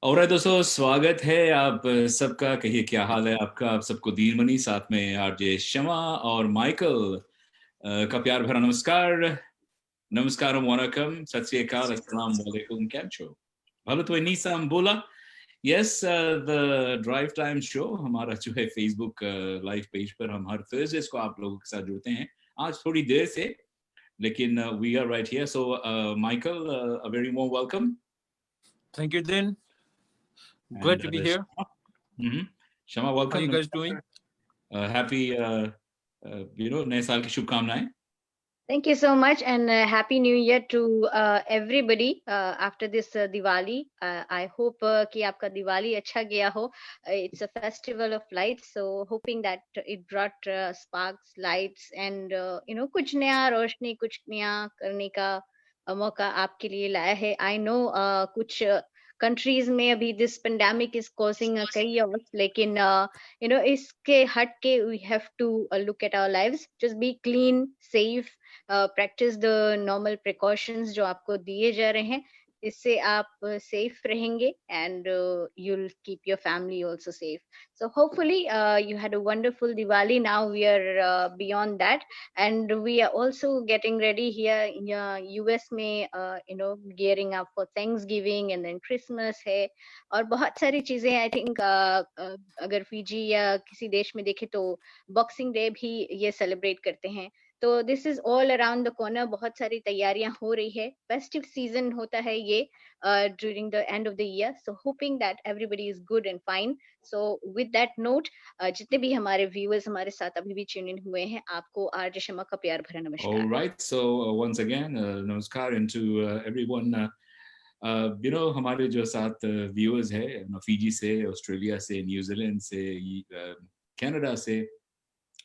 और दोस्तों स्वागत है आप सबका। कहिए क्या हाल है आपका। आप सबको दीनमणि, साथ में आरजे शमा और माइकल का प्यार भरा नमस्कार। नमस्कारम वनकम सत श्री अकाल अस्सलाम वालेकुम। કેમ છો? भलो तो नीसाम बोला। Yes, the drive time show हमारा जो है फेसबुक लाइव पेज पर हम हर थर्सडेज को आप लोगों के साथ जुड़ते हैं। आज थोड़ी देर से, लेकिन we are right here. So Michael, a very warm welcome. Thank you, Din. And Glad to be here. Shama, How welcome. are you guys doing? Happy, नए साल की शुभकामनाएं। Thank you so much, and Happy New Year to everybody after this Diwali. I hope कि आपका दिवाली अच्छा गया हो. It's a festival of lights, so hoping that it brought sparks, lights, and कुछ नया रोशनी, कुछ नया करने का मौका आपके लिए लाया है. I know कुछ कंट्रीज में अभी दिस पेंडेमिक इज कॉजिंग कई of us, लेकिन इसके हट के we have to look at our lives, just be clean, safe, practise the normal precautions जो आपको दिए जा रहे हैं. इससे आप सेफ रहेंगे and you'll keep your family also safe. So hopefully you had a wonderful Diwali. Now we are beyond that, and we are also getting ready here in US में gearing up for Thanksgiving, and then Christmas है और बहुत सारी चीजें. I think अगर Fiji या किसी देश में देखे तो बॉक्सिंग डे भी ये सेलिब्रेट करते हैं. तो this is all around the corner. बहुत सारी तैयारियां हो रही है. फेस्टिव सीजन होता है ये during the end of the year. So hoping that everybody is good and fine. So with that note, जितने भी हमारे व्यूअर्स हमारे साथ अभी भी ट्यून इन हुए हैं, आपको आरजे शमा का प्यार भरा नमस्कार. All right, so once again नमस्कार into everyone. हमारे जो साथ व्यूअर्स है फीजी से, ऑस्ट्रेलिया से, न्यूजीलैंड से, कनाडा से,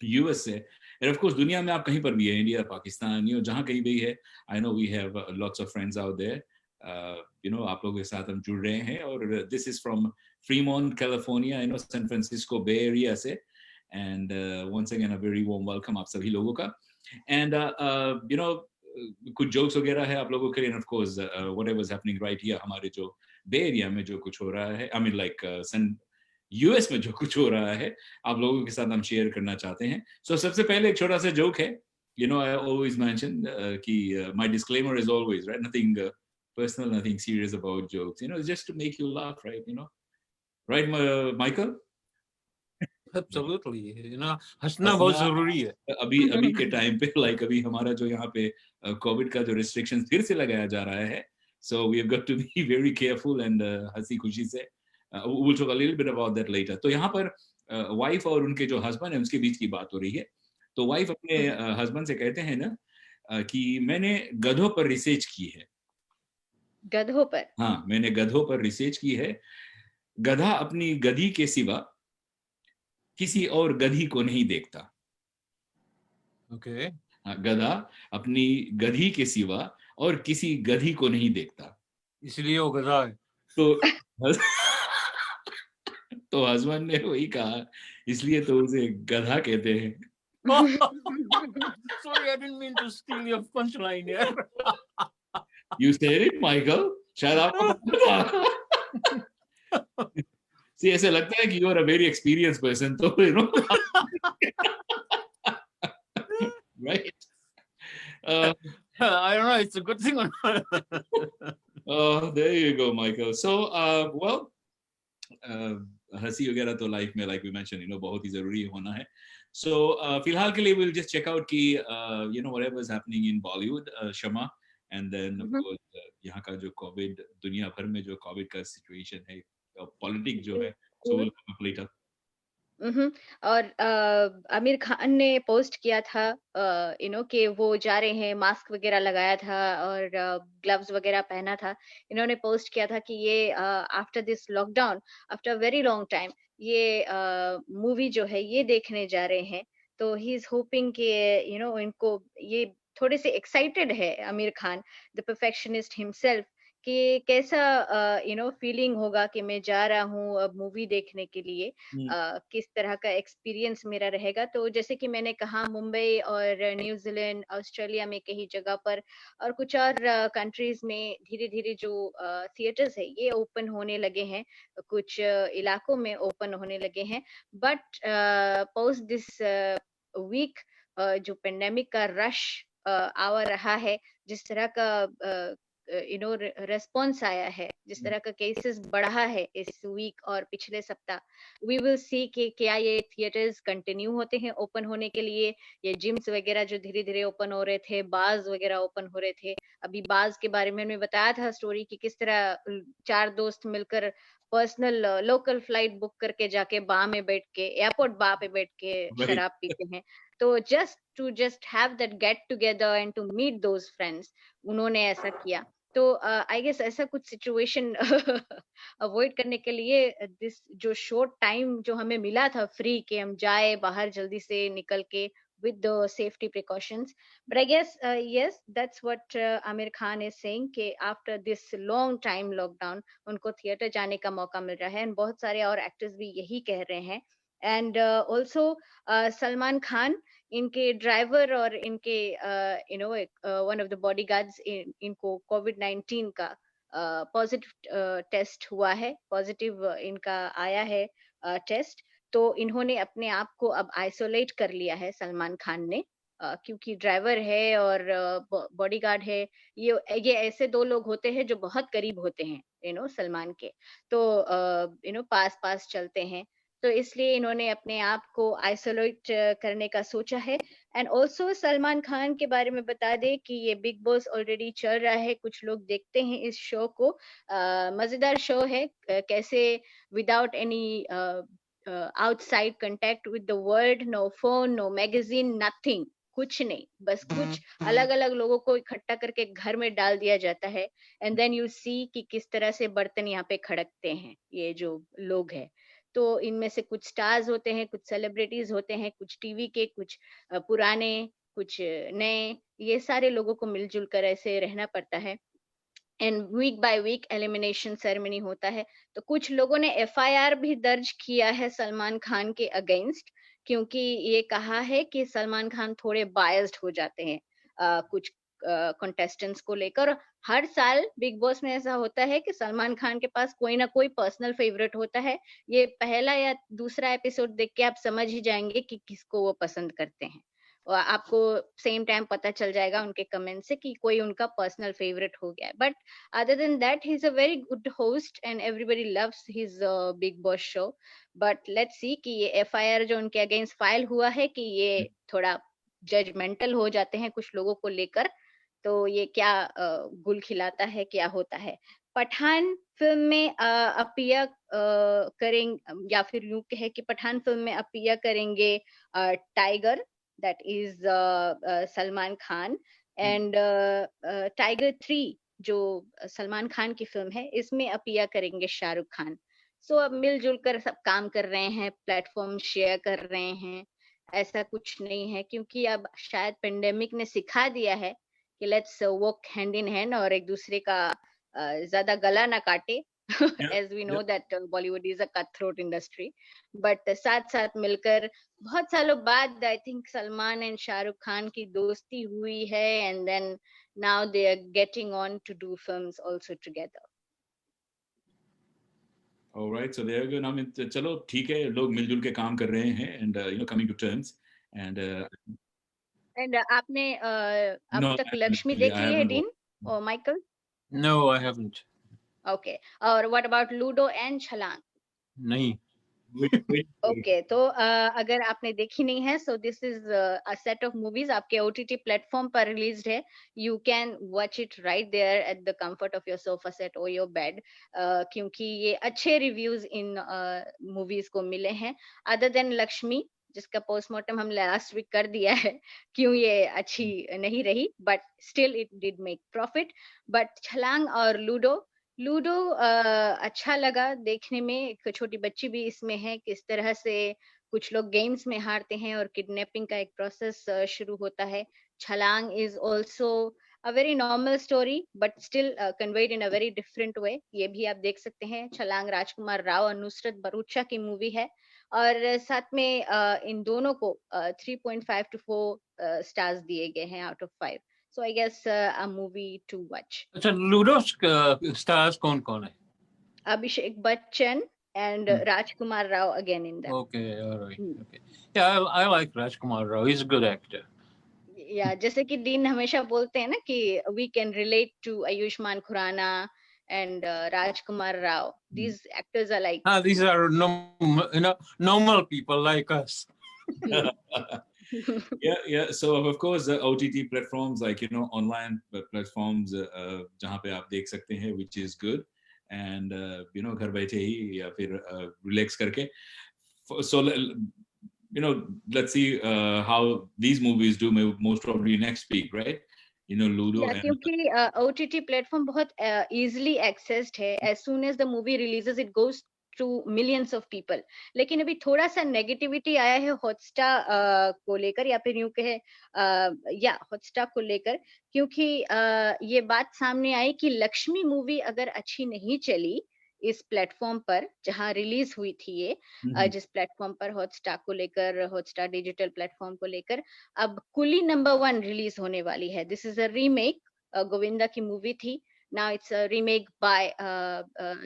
यूएस से, and of course दुनिया में आप कहीं पर भी है, इंडिया, पाकिस्तान, जहाँ कहीं भी है. I know we have lots of friends out there. आप लोगों के साथ हम जुड़ रहे हैं और this is from Fremont, California, San Francisco Bay Area से. And once again a very warm welcome आप सभी लोगों का. And कुछ जोक्स वगैरह है आप लोगों के लिए. And of course whatever is happening right here हमारे जो बे एरिया में जो कुछ हो रहा है, I mean like यूएस में जो कुछ हो रहा है, आप लोगों के साथ हम शेयर करना चाहते हैं. सो सबसे पहले एक छोटा सा जोक है. I always mention कि my disclaimer is always right, nothing personal, nothing serious about jokes. It's just to make you laugh, right? Right, Michael? Absolutely. हंसना बहुत जरूरी है. अभी के टाइम पे like अभी हमारा जो यहाँ पे कोविड का जो restrictions फिर से लगाया जा रहा है, so we have got to be very careful and हंसी खुशी से. We'll talk a little bit about that later. तो यहाँ पर वाइफ और उनके जो हस्बैंड है उसके बीच की बात हो रही है. तो वाइफ अपने हस्बैंड से कहते हैं ना कि मैंने गधों पर रिसर्च की है. गधों पर? हाँ, मैंने गधों पर रिसर्च की है. गधा अपनी गधी के सिवा किसी और गधी को नहीं देखता. Okay. गधा अपनी गधी के सिवा और किसी गधी को नहीं देखता. इसलिए वो गधा है. तो हस्बैंड ने वही कहा, इसलिए तो उसे गधा कहते हैं. Sorry, I didn't mean to steal your punchline here. You said it, Michael. शायद आपको See, ऐसे लगता है कि you are a very experienced person, तो right? I don't know. It's a good thing or not. There you go, Michael. So, well, हंसी वगैरह तो लाइफ में like we mentioned, बहुत ही जरूरी होना है. So फिलहाल के लिए we'll just check out कि whatever is happening in Bollywood, Shama, and then of course यहाँ का जो कोविड, दुनिया भर में जो कोविड का सिचुएशन है, पॉलिटिक्स जो है, so we'll come up later. और आमिर खान ने पोस्ट किया था कि वो जा रहे हैं, मास्क वगैरह लगाया था और ग्लव्स वगैरह पहना था. इन्होंने पोस्ट किया था कि ये after this lockdown, after very long time, ये मूवी जो है ये देखने जा रहे हैं. तो ही इज होपिंग कि इनको ये थोड़े से एक्साइटेड है Aamir Khan, the perfectionist himself, कि कैसा फीलिंग होगा कि मैं जा रहा हूँ अब मूवी देखने के लिए, किस तरह का एक्सपीरियंस मेरा रहेगा। तो जैसे कि मैंने कहा, मुंबई और न्यूजीलैंड, ऑस्ट्रेलिया में कई जगह पर और कुछ और कंट्रीज में धीरे-धीरे जो थिएटर्स है ये ओपन होने लगे हैं, कुछ इलाकों में ओपन होने लगे हैं। बट पोस्ट दिस वीक जो पेंडेमिक का रश आ रहा है, जिस तरह का रेस्पॉन्स आया है, जिस तरह का केसेस बढ़ा है इस वीक और पिछले सप्ताह, वी विल सी कि क्या ये थिएटर्स कंटिन्यू होते हैं ओपन होने के लिए, ये जिम्स वगैरह जो धीरे धीरे ओपन हो रहे थे, बार्स वगैरह ओपन हो रहे थे। अभी बार्स के बारे में मैंने बताया था स्टोरी कि किस तरह 4 दोस्त मिलकर पर्सनल लोकल फ्लाइट बुक करके जाके बार में बैठ के, एयरपोर्ट बार पे बैठ के Right. शराब पीते हैं। तो just have that get together and to meet those friends, उन्होंने ऐसा किया। तो आई गेस ऐसा कुछ सिचुएशन अवॉइड करने के लिए दिस जो शॉर्ट टाइम जो हमें मिला था फ्री, कि हम जाए बाहर जल्दी से निकल के with the safety precautions. But I guess yes, that's what Amir Khan is saying कि after this long time lockdown उनको थिएटर जाने का मौका मिल रहा है, and बहुत सारे और एक्टर्स भी यही कह रहे हैं। एंड ऑल्सो सलमान खान, इनके ड्राइवर और इनके वन ऑफ द बॉडीगार्ड्स, इनको कोविड-19 का पॉजिटिव टेस्ट हुआ है, पॉजिटिव इनका आया है टेस्ट। तो इन्होंने अपने आप को अब आइसोलेट कर लिया है सलमान खान ने, क्योंकि ड्राइवर है और बॉडीगार्ड है, ये ऐसे 2 लोग होते हैं जो बहुत करीब होते हैं सलमान के, तो पास पास चलते हैं। तो इसलिए इन्होंने अपने आप को आइसोलेट करने का सोचा है। एंड ऑल्सो सलमान खान के बारे में बता दें कि ये बिग बॉस ऑलरेडी चल रहा है, कुछ लोग देखते हैं इस शो को, मजेदार शो है, कैसे without any outside contact with the world, no phone, no magazine, nothing, कुछ नहीं, बस कुछ अलग अलग लोगों को इकट्ठा करके घर में डाल दिया जाता है। एंड देन यू सी कि किस तरह से बर्तन यहाँ पे खड़कते हैं ये जो लोग हैं। तो इनमें से कुछ स्टार्स होते हैं, कुछ सेलिब्रिटीज होते हैं, कुछ टीवी के, कुछ पुराने, कुछ नए, ये सारे लोगों को मिलजुल कर ऐसे रहना पड़ता है। And week by week elimination ceremony होता है। तो कुछ लोगों ने एफआईआर भी दर्ज किया है सलमान खान के अगेंस्ट, क्योंकि ये कहा है कि सलमान खान थोड़े बायस्ड हो जाते हैं कुछ कंटेस्टेंट्स को लेकर। हर साल बिग बॉस में ऐसा होता है कि सलमान खान के पास कोई ना कोई पर्सनल फेवरेट होता है। ये पहला या दूसरा एपिसोड देख के आप समझ ही जाएंगे कि किसको वो पसंद करते हैं, और आपको सेम टाइम पता चल जाएगा उनके कमेंट से कि कोई उनका पर्सनल फेवरेट हो गया है। But other than that he is a very good host and everybody loves his big boss show. But let's see कि ये एफआईआर जो उनके अगेंस्ट फाइल हुआ है कि ये थोड़ा जजमेंटल हो जाते हैं कुछ लोगों को लेकर, तो ये क्या गुल खिलाता है, क्या होता है। पठान फिल्म में अपिया करेंगे, या फिर यूं कहे कि पठान फिल्म में अपिया करेंगे tiger, that is Salman Khan. And tiger 3 जो सलमान खान की फिल्म है, इसमें अपिया करेंगे शाहरुख खान। सो अब मिलजुल कर सब काम कर रहे हैं, प्लेटफॉर्म शेयर कर रहे हैं, ऐसा कुछ नहीं है, क्योंकि अब शायद पेंडेमिक ने सिखा दिया है कि let's work hand in hand और एक दूसरे का ज्यादा गला ना काटे। Yeah. as we know Yeah. that Bollywood is a cutthroat industry, but साथ साथ मिलकर बहुत सालों बाद I think Salman and Shahrukh Khan की दोस्ती हुई है, and then now they are getting on to do films also together. Alright, so there you go. I mean, चलो ठीक है, लोग मिलजुल के काम कर रहे हैं and coming to terms and and आपने अब no, तक I haven't लक्ष्मी actually. देख I ली है, haven't डीन और Michael? No, I haven't. Okay, और व्हाट अबाउट लूडो एंड छलांग? नहीं. watched. ओके, तो अगर आपने देखी नहीं है, so this is a set of movies आपके ओटीटी प्लेटफॉर्म पर रिलीज्ड है। You can watch it right there at the comfort of your sofa set और योर बेड, क्योंकि ये अच्छे रिव्यूज इन मूवीज को मिले हैं। अदर देन लक्ष्मी, जिसका पोस्टमार्टम हम लास्ट वीक कर दिया है क्यों ये अच्छी नहीं रही, but still it did make profit. But छलांग और लूडो, लूडो अच्छा लगा देखने में। एक छोटी बच्ची भी इसमें है, किस तरह से कुछ लोग गेम्स में हारते हैं और किडनैपिंग का एक प्रोसेस शुरू होता है। छलांग is also a very normal story but still conveyed in a very different way. ये भी आप देख सकते हैं, छलांग राजकुमार राव और नुसरत भरूचा की मूवी है, और साथ में इन दोनों को 3.5 to 4 स्टार्स दिए गए हैं out of 5. So I guess a movie to watch. अच्छा, लूडो स्टार्स कौन कौन है? Abhishek Bachchan and Rajkumar Rao again in that. Okay, all right. Okay. Yeah, I like Rajkumar Rao. He's a good actor. या जैसे कि dean हमेशा बोलते हैं ना कि we can relate to Ayushman Khurana and Rajkumar Rao. These actors are like These are normal people like us. Yeah. So of course, OTT platforms like online platforms जहाँ पे आप देख सकते हैं, which is good, and घर बैठे ही या फिर relax करके. So let's see how these movies do. Most probably next week, right? Ludo. Yeah, क्योंकि OTT platform बहुत easily accessed है. As soon as the movie releases, it goes to millions of people. लेकिन अभी थोड़ा सा negativity आया है Hotstar को लेकर, या फिर यूं कहे हॉटस्टार को लेकर, क्योंकि ये बात सामने आई कि लक्ष्मी मूवी अगर अच्छी नहीं चली इस प्लेटफॉर्म पर जहां रिलीज हुई थी ये, जिस प्लेटफॉर्म पर हॉटस्टार को लेकर, हॉटस्टार डिजिटल प्लेटफॉर्म को लेकर, अब कुली नंबर 1 रिलीज होने वाली है. This is a remake, Govinda की मूवी थी. Now it's a remake by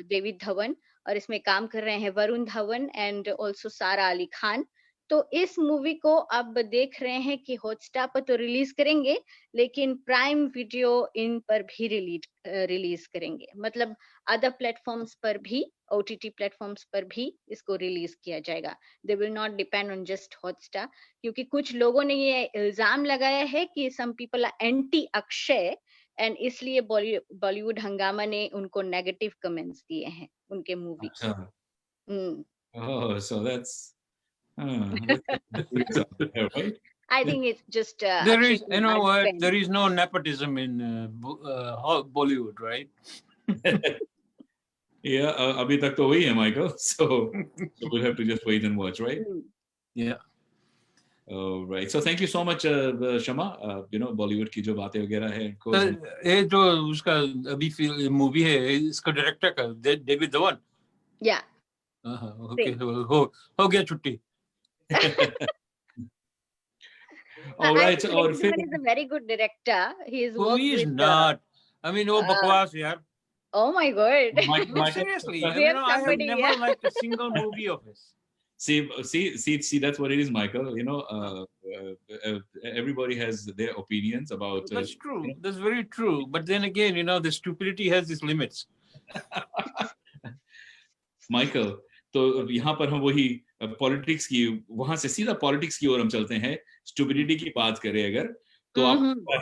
David Dhawan, और इसमें काम कर रहे हैं वरुण धवन एंड ऑल्सो सारा अली खान. तो इस मूवी को अब देख रहे हैं कि हॉटस्टार पर तो रिलीज करेंगे, लेकिन प्राइम वीडियो इन पर भी रिलीज करेंगे. मतलब अदर प्लेटफॉर्म्स पर भी, OTT प्लेटफॉर्म्स पर भी इसको रिलीज किया जाएगा. They will not depend on just Hotstar, क्योंकि कुछ लोगों ने ये इल्जाम लगाया है कि some people are anti Akshay, and इसलिए बॉलीवुड हंगामा ने उनको नेगेटिव कमेंट्स दिए हैं उनके movie. Oh, so that's right? I think it's just there is, what? There is no nepotism in Bollywood, right? Yeah, abhi tak to wahi hai, Michael. So we'll have to just wait and watch, right? Yeah. Right. So thank you so much, Shama. Bollywood की जो बातें वगैरह है, ये जो उसका अभी movie है, इसका डायरेक्टर का डेविड धवन. Yeah. Okay. हो गया छुट्टी. All right. Or he's a very good director. He is. Who is not? I mean, वो बकवास यार. Oh my God. Seriously, I have never liked a single movie of his. See, that's what it is, Michael. Everybody has their opinions about. That's true. That's very true. But then again, the stupidity has its limits. Michael, तो यहाँ पर हम वही politics की, वहां से सीधा politics की ओर हम चलते हैं. स्टुपिडिटी की बात करें अगर, तो आपको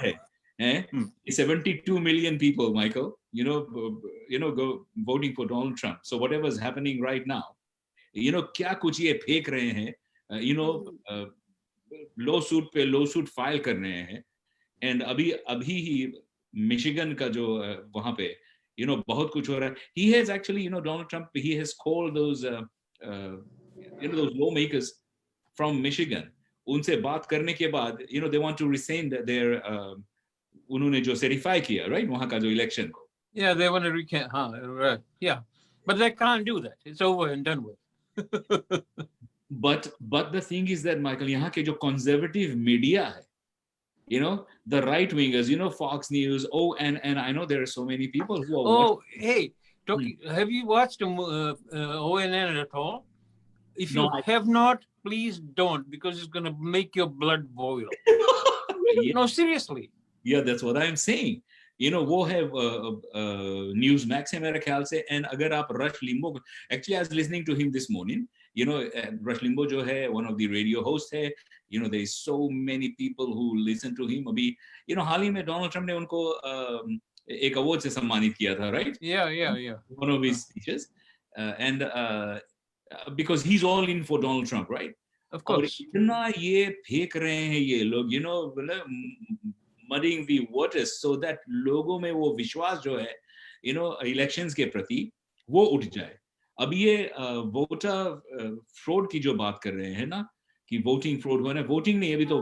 है 72 million people, Michael, go voting for Donald Trump. So whatever is happening right now, क्या कुछ ये फेंक रहे हैं, lawsuit पे lawsuit फाइल कर रहे हैं. एंड अभी ही मिशिगन का जो वहां पे बहुत कुछ हो रहा है. He has actually, Donald Trump, he has called those those lawmakers from Michigan. उनसे बात करने के बाद, they want to rescind their उन्होंने जो certify किया, right, वहां का जो election को. Yeah, they want to recant. Right. Yeah, but they can't do that. It's over and done with. But the thing is that, Michael, यहाँ के जो conservative media है, the right wingers, Fox News, and I know there are so many people who are hey, have you watched ONN at all? If you have not, please don't, because it's going to make your blood boil. No, seriously. Yeah, that's what I'm saying. वो है Newsmax है मेरे ख्याल से. And अगर आप Rush Limbaugh, actually I was listening to him this morning. Rush Limbaugh जो है one of the radio hosts है. There is so many people who listen to him. अभी हाल ही में Donald Trump ने उनको एक award से सम्मानित किया था, right? Yeah. One of his speeches, and because he's all in for Donald Trump, right? Of course. इतना ये फेंक रहे हैं ये लोग, muddying the waters, so that लोगों में वो विश्वास जो है, elections के प्रति वो उठ जाए. अब ये वोटर फ्रॉड की जो बात कर रहे हैं ना, कि वोटिंग फ्रॉड हो रहा है. वोटिंग नहीं, अभी तो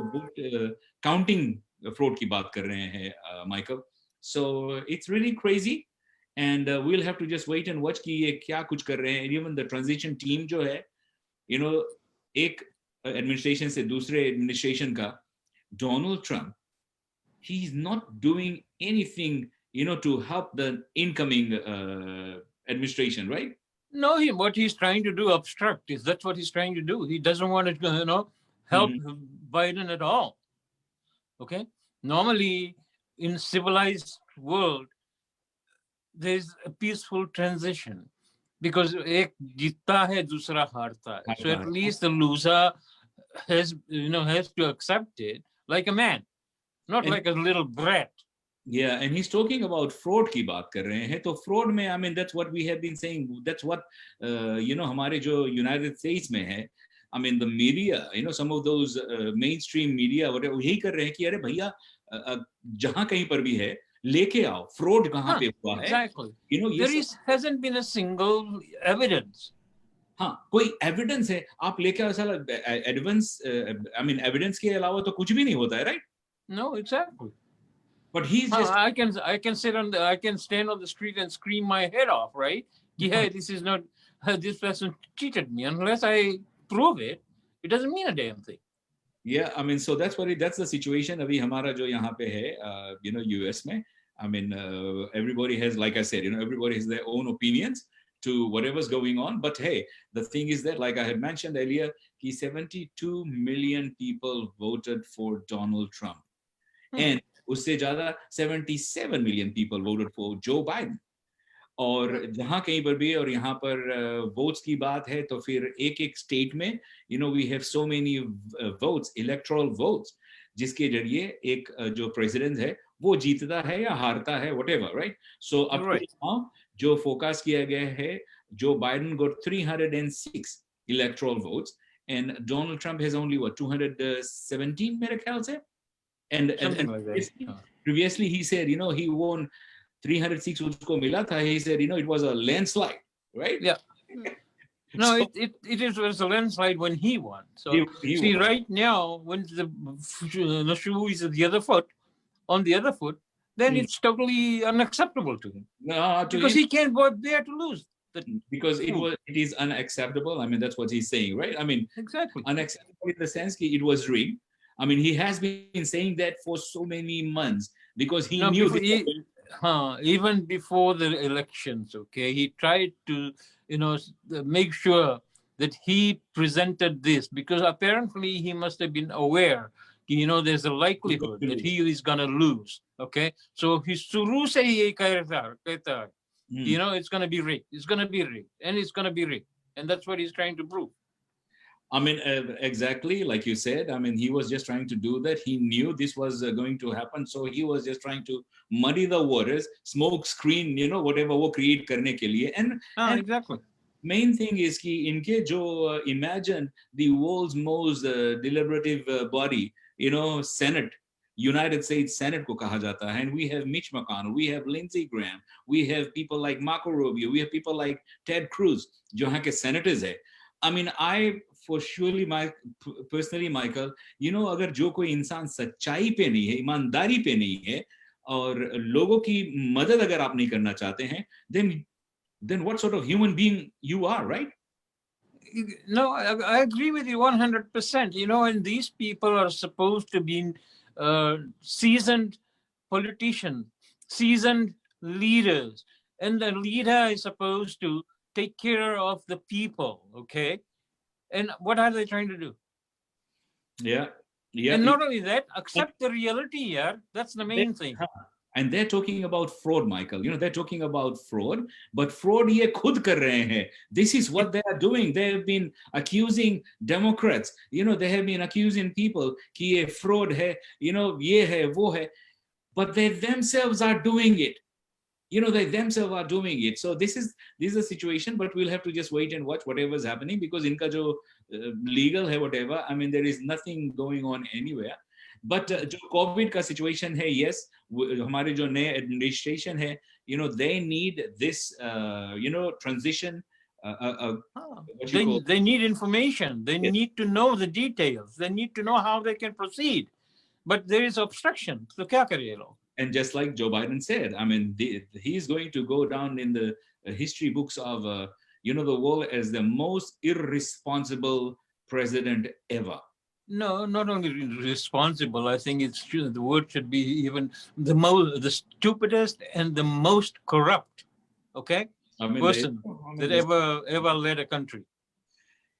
काउंटिंग fraud की बात कर रहे हैं, Michael. So it's really crazy, and we'll have to just wait and watch कि ये क्या कुछ कर रहे हैं. Even the transition team जो है, एक administration से दूसरे administration का, Donald Trump, he's not doing anything, to help the incoming administration, right? No, what he's trying to do, obstruct, that's what he's trying to do. He doesn't want to, help Biden at all. Okay? Normally, in civilized world, there's a peaceful transition because ek jeetta hai, dusra harta hai. So at least the loser has to accept it like a man, not like a little brat. Yeah, and he's talking about fraud की बात कर रहे हैं. तो fraud में, I mean, that's what we have been saying. That's what हमारे जो United States में है. I mean, the media, some of those mainstream media, whatever, यही कर रहे हैं कि अरे भैया जहाँ कहीं पर भी है लेके आओ. Fraud कहाँ पे हुआ है? Exactly. There hasn't been a single evidence. हाँ, कोई evidence है आप लेके आओ. साला evidence के अलावा तो कुछ भी नहीं होता है, right? No, exactly. But he's just. I can stand on the street and scream my head off, right? Yeah, this is not. This person cheated me. Unless I prove it, it doesn't mean a damn thing. Yeah, I mean, so that's the situation. अभी हमारा जो यहाँ पे है, US में. I mean, everybody has, like I said, everybody has their own opinions to whatever's going on. But hey, the thing is that, like I had mentioned earlier, 72 million people voted for Donald Trump, and उससे ज़्यादा 77 million people voted for Joe Biden. और जहाँ कहीं पर भी और यहाँ पर votes की बात है तो फिर एक state में we have so many votes, electoral votes, जिसके जरिए एक जो president है वो जीतता है या हारता है, whatever, right? So अब now जो focus किया गया है, Joe Biden got 306 electoral votes and Donald Trump has only 217 मेरे ख्याल से. And previously he said, he won 306 उसको मिला था. He said, it was a landslide, right? Yeah. No, so, it was a landslide when he won. So see, right now, when the shoe is on the other foot, then it's totally unacceptable to him. No, because he can't bear to lose. Because it is unacceptable. I mean, that's what he's saying, right? I mean, exactly unacceptable in the sense that it was rigged. I mean, he has been saying that for so many months because he knew. Even before the elections, okay, he tried to, make sure that he presented this because apparently he must have been aware, there's a likelihood that he is going to lose, okay? So he's shuru se hi kehta, it's going to be rigged. It's going to be rigged, and it's going to be rigged, and that's what he's trying to prove. I mean, exactly like you said. I mean, he was just trying to do that. He knew this was going to happen, so he was just trying to muddy the waters, smoke screen, whatever वो create करने के लिए. And exactly. Main thing is कि इनके जो imagine the world's most deliberative body, Senate, United States Senate को कहा जाता है, and we have Mitch McConnell, we have Lindsey Graham, we have people like Marco Rubio, we have people like Ted Cruz, जो यहाँ के senators है. I mean, for surely personally, Michael, अगर जो कोई इंसान सच्चाई पे नहीं है, ईमानदारी पे नहीं है, और लोगों की मदद अगर आप नहीं करना चाहते हैं, then what sort of human being you are, right? No, I agree with you 100%. And these people are supposed to be seasoned politicians, seasoned leaders, and the leader is supposed to take care of the people, okay? And what are they trying to do? Yeah. And not only that, accept the reality here. That's the main thing. And they're talking about fraud, Michael. They're talking about fraud, but fraud ye khud kar rahe hain. This is what they are doing. They have been accusing Democrats. They have been accusing people ki ye fraud hai, ye hai, wo hai. But they themselves are doing it. They themselves are doing it. So this is a situation, but we'll have to just wait and watch whatever is happening because inka jo legal hai, whatever. I mean, there is nothing going on anywhere. But jo COVID ka situation hai, yes, हमारे जो नए administration है, they need this, transition. They need information. They need to know the details. They need to know how they can proceed. but there is obstruction. So क्या करे ये लोग? And just like Joe Biden said, I mean, he's going to go down in the history books of, the world as the most irresponsible president ever. No, not only responsible. I think it's true. The word should be even the stupidest and the most corrupt, okay, I mean, person that ever led a country.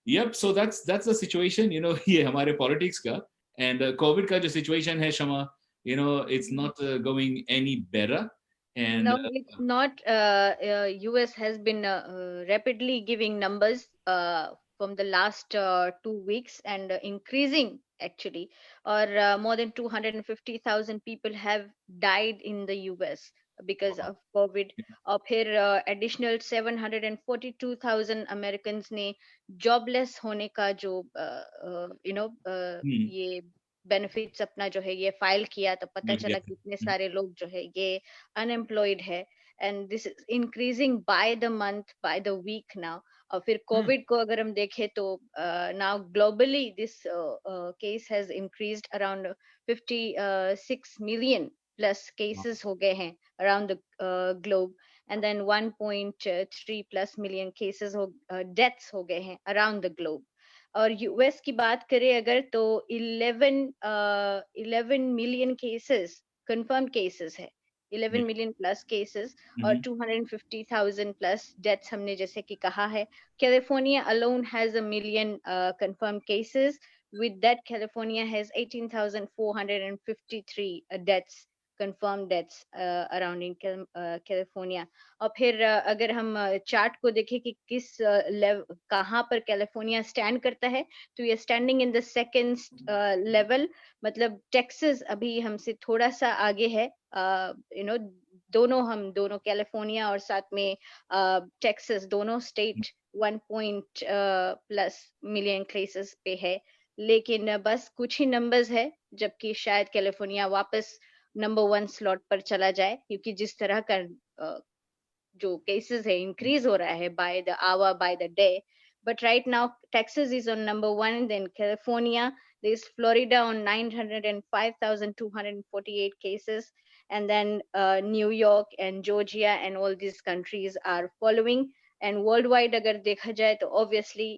Yep. So that's the situation. ये हमारे politics का, and COVID का जो situation है, Shama, it's not going any better. And No, it's not. US has been rapidly giving numbers from the last 2 weeks and increasing actually, or more than 250,000 people have died in the US because of COVID. और फिर additional 742,000 Americans ने jobless होने का जो ये benefits अपना जो है ये फाइल किया तो पता चला कि इतने सारे लोग जो है ये अनएम्प्लॉयड है and this is increasing by the month by the week now और फिर कोविड को अगर हम देखें तो now globally this case has increased around 56 million plus cases हो गए हैं around the globe and then 1.3 plus million cases हो deaths हो गए हैं around the globe. और यूएस की बात करें अगर तो 11 मिलियन केसेस कंफर्म केसेस है 11 मिलियन प्लस केसेस और 250,000 प्लस डेथ्स हमने जैसे कि कहा है California alone has a million confirm cases with that California has 18,453 deaths confirmed deaths around in California. और फिर अगर हम चार्ट को देखें कि किस कहाँ पर कैलिफोर्निया स्टैंड करता है तो ये standing in the second level मतलब टेक्सास अभी हमसे थोड़ा सा आगे है दोनों कैलिफोर्निया और साथ में टेक्सास दोनों स्टेट 1 प्लस मिलियन केसेस पे है लेकिन बस कुछ ही नंबर्स है जबकि शायद कैलिफोर्निया वापस नंबर 1 स्लॉट पर चला जाए क्योंकि जिस तरह का जो केसेस है इंक्रीज हो रहा है by the hour by the day but right now Texas is on number 1 then California there's Florida on 905,248 cases and then New York and Georgia and all these countries are following and worldwide agar dekha jaye to obviously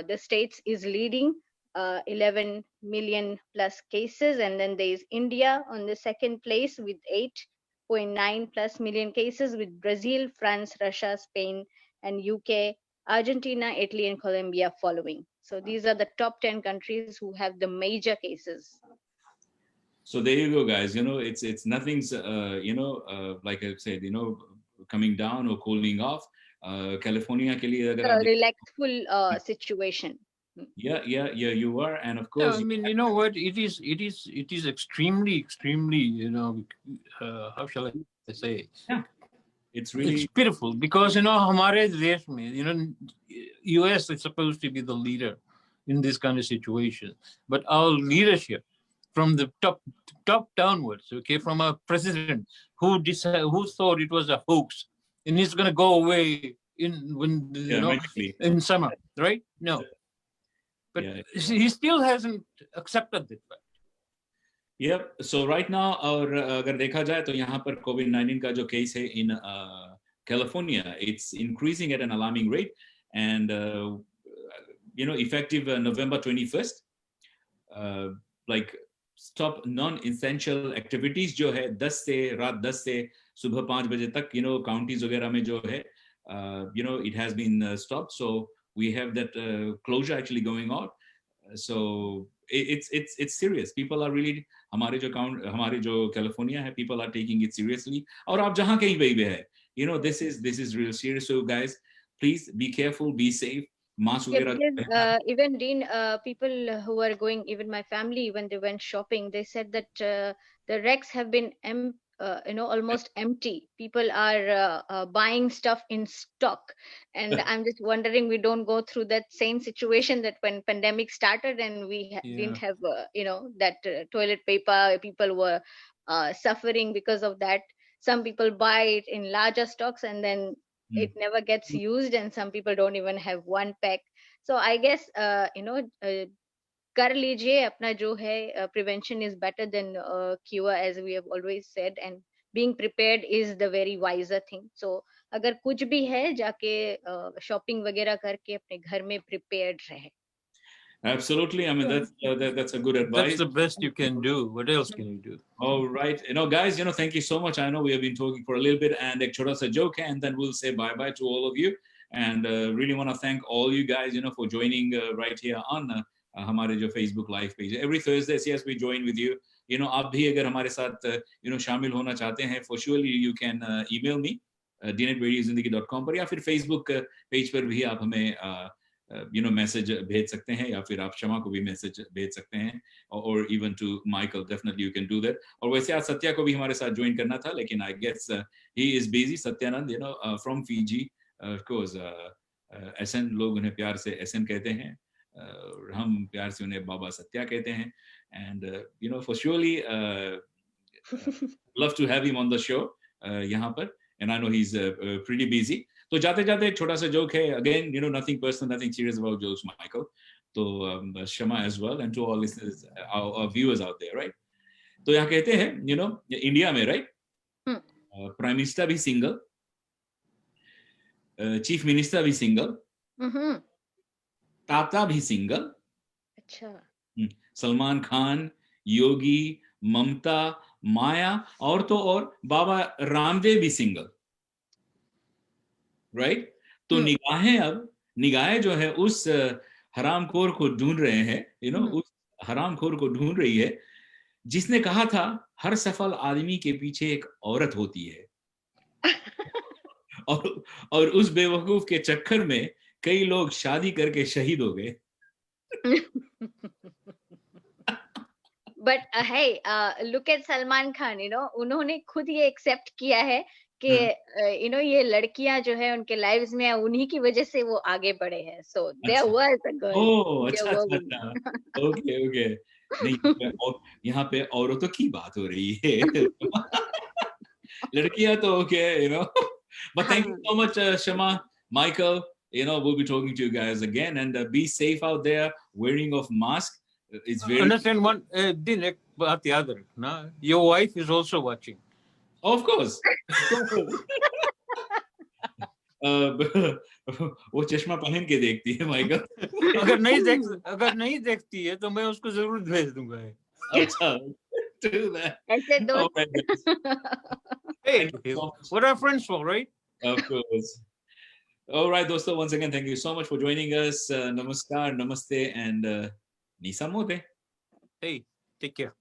the states is leading 11 million plus cases and then there is India on the second place with 8.9 plus million cases with Brazil, France, Russia, Spain and UK, Argentina, Italy and Colombia following. So these are the top 10 countries who have the major cases. So there you go guys, it's nothing's like I said, coming down or cooling off. California ke liye agar a relaxful situation. Yeah, you are, and of course. I mean, you know what? It is extremely, how shall I say? Yeah, it's really pitiful because हमारे देश में, U.S. is supposed to be the leader in this kind of situation, but our leadership from the top downwards, okay, from our president who thought it was a hoax and he's going to go away in summer, right? No. But he still hasn't accepted it. Yep. So right now, और अगर देखा जाए तो यहाँ पर COVID-19 का जो case है in California, it's increasing at an alarming rate, and effective November 21st, like stop non-essential activities जो है 10 से रात 10 से सुबह 5 बजे तक, counties वगैरह में जो है, it has been stopped. So we have that closure actually going on. So it's serious. People are really हमारे जो California है, people are taking it seriously. और आप जहाँ कहीं भी है, this is real serious. So guys, please be careful, be safe. Mask वगैरह. Even Dean, people who are going, even my family, when they went shopping, they said that the racks have been almost empty. People are buying stuff in stock, and I'm just wondering we don't go through that same situation that when pandemic started and we didn't have that toilet paper. People were suffering because of that. Some people buy it in larger stocks and then it never gets used, and some people don't even have one pack. So I guess कर लीजिए अपना जो है, prevention is better than cure, as we have always said, and being prepared is the very wiser thing. So अगर कुछ भी है, जाके शॉपिंग वगैरह करके अपने घर में प्रिपेयर्ड रहे. Absolutely. I mean, that's a good That's advice. the best you can do. What else can you do? All right. Guys, thank you so much. I know we have been talking for a little bit, and ek chota sa joke hai, and then we'll say bye-bye to all of you. And really want to thank all you guys, for joining right here on हमारे जो Facebook live page. Every Thursday, yes, we join with you. आप भी अगर हमारे साथ, शामिल होना चाहते हैं, for sure you can email me, dnet@radiozindagi.com पर, या फिर Facebook page पर भी आप हमें मैसेज भेज सकते हैं, या फिर आप शमा को भी मैसेज भेज सकते हैं, और even to Michael, definitely you can do that. और वैसे आज सत्या को भी हमारे साथ ज्वाइन करना था, लेकिन I guess he is busy. Satyanand, from Fiji, of course, S N, लोग उन्हें प्यार से एसएन कहते हैं, हम प्यार से उन्हें बाबा सत्या कहते हैं. And for surely love to have him on the show यहाँ पर, and I know he is pretty busy. तो जाते जाते एक छोटा सा जोक है, again nothing personal, nothing serious about jokes, Michael. तो Shama as well, and to all listeners, our viewers out there, right. तो यहाँ कहते हैं, इंडिया में, राइट, प्राइम मिनिस्टर भी सिंगल, चीफ मिनिस्टर भी सिंगल, ताता भी सिंगल, अच्छा, सलमान खान, योगी, ममता, माया, और तो और बाबा रामदेव भी सिंगल, राइट. तो निगाहें जो है उस हरामखोर को ढूंढ रहे हैं, उस हरामखोर को ढूंढ रही है जिसने कहा था हर सफल आदमी के पीछे एक औरत होती है. और उस बेवकूफ के चक्कर में कई लोग शादी करके शहीद हो गए. बट है, लुक एट सलमान खान, उन्होंने खुद ये एक्सेप्ट किया है कि ये लड़कियां जो है उनके लाइव्स में, उन्हीं की वजह से वो आगे बढ़े हैं. So there was a girl. Oh, अच्छा. ओके. नहीं, यहाँ पे औरतों की बात हो रही है. लड़कियां तो okay, but thank you so much, Shama, Michael. We'll be talking to you guys again, and be safe out there, wearing of mask. It's very understand one din ek baat yaad rakhna, your wife is also watching. Of course. वो चश्मा पहन के देखती है, Michael. अगर नहीं देखती है तो मैं उसको जरूर भेज दूंगा. अच्छा, do that. ऐसे दोस्त. Hey, what are friends for, right? Of course. All right, dosto, once again, thank you so much for joining us. Namaskar, namaste, and Nisa Mote. Hey, take care.